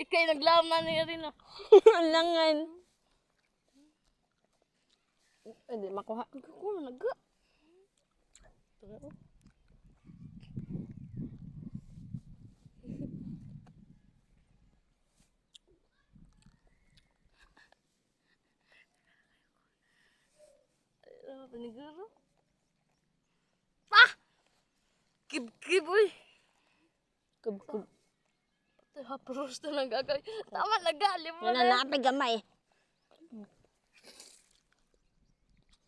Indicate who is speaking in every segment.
Speaker 1: Ikay naglaman niya rin ah.
Speaker 2: Alangan. Pwede makuha.
Speaker 1: Ako naga. Paniguro. Ah! Kib-kib uy.
Speaker 2: Kub-kub.
Speaker 1: Hapros na nagagawin. Tama nagalim mo
Speaker 2: Yan
Speaker 1: na.
Speaker 2: na napay gamay.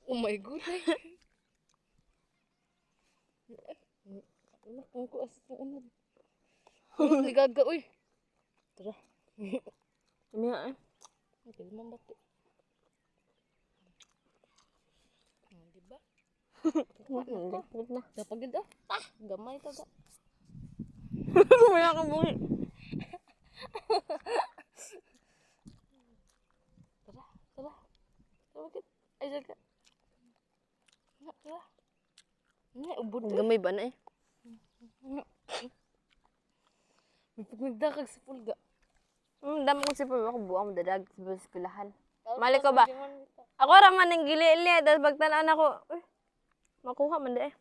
Speaker 1: Oh my god. Anak ko as sa unod. Ligaga uy. Tara.
Speaker 2: Kamiya eh.
Speaker 1: Okay, mambati. Diba?
Speaker 2: Lipot na.
Speaker 1: Dapat ganda. Ah, gamay taga.
Speaker 2: Wala kang bungi.
Speaker 1: Tara, tara. Tara, bakit? Ay, jaga. Tara. Nga, ubod eh.
Speaker 2: Gamay ba na eh?
Speaker 1: May pagmagdakag sa pulga.
Speaker 2: Dami ko si Pulga ko buwang madadag sa eskwelahan. Mali ko ba? Ako raman ng gili-ili. Dahil bagtanaan ako. Makuha man da eh.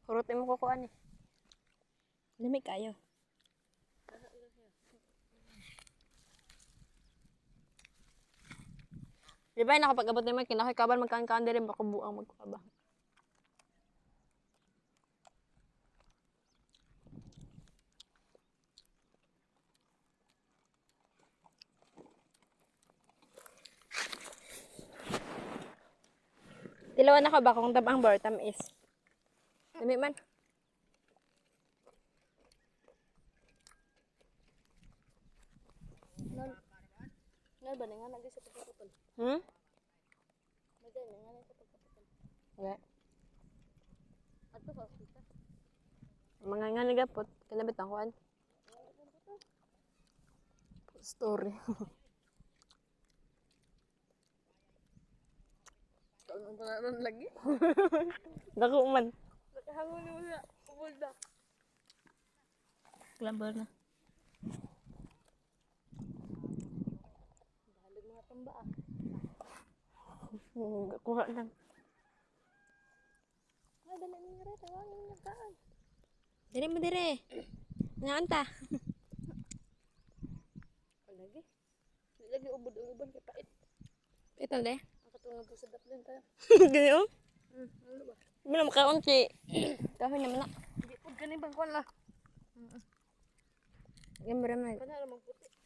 Speaker 2: Kurutin mo kukuhaan eh. Lamig kayo. Di ba nakapag-abot naman kinakikaban magkaan-kaan din baka buang magkukaba. Tilawan ako ba kung tabang bar is. Dami man.
Speaker 1: Nga ba, nga nagay sa pagkakapal. Nagay, nga nagay sa pagkakapal.
Speaker 2: Okay.
Speaker 1: Ato sa hospital.
Speaker 2: Mga nga nagapot. Kanabit ang kuhan. Story.
Speaker 1: Ano pa na lagi?
Speaker 2: Dako man.
Speaker 1: Nakahangon mo na. Ubod na.
Speaker 2: Klambar na.
Speaker 1: Bahalag mga tamba ah.
Speaker 2: Kuha lang.
Speaker 1: Ay, dala niya rin. Tawagin niya kaan.
Speaker 2: Dire mo dire. Ngaan ta.
Speaker 1: Lagi. Lagi ubod-ubod kay pait.
Speaker 2: Ito de.
Speaker 1: Ang katulong po sa daplin tayo.
Speaker 2: Ganyan.
Speaker 1: Ano ba?
Speaker 2: Mina makaunti. Kahoy naman na.
Speaker 1: Hindi po ganun bang kuwan lah.
Speaker 2: Yan mo naman.
Speaker 1: Kana namang puti.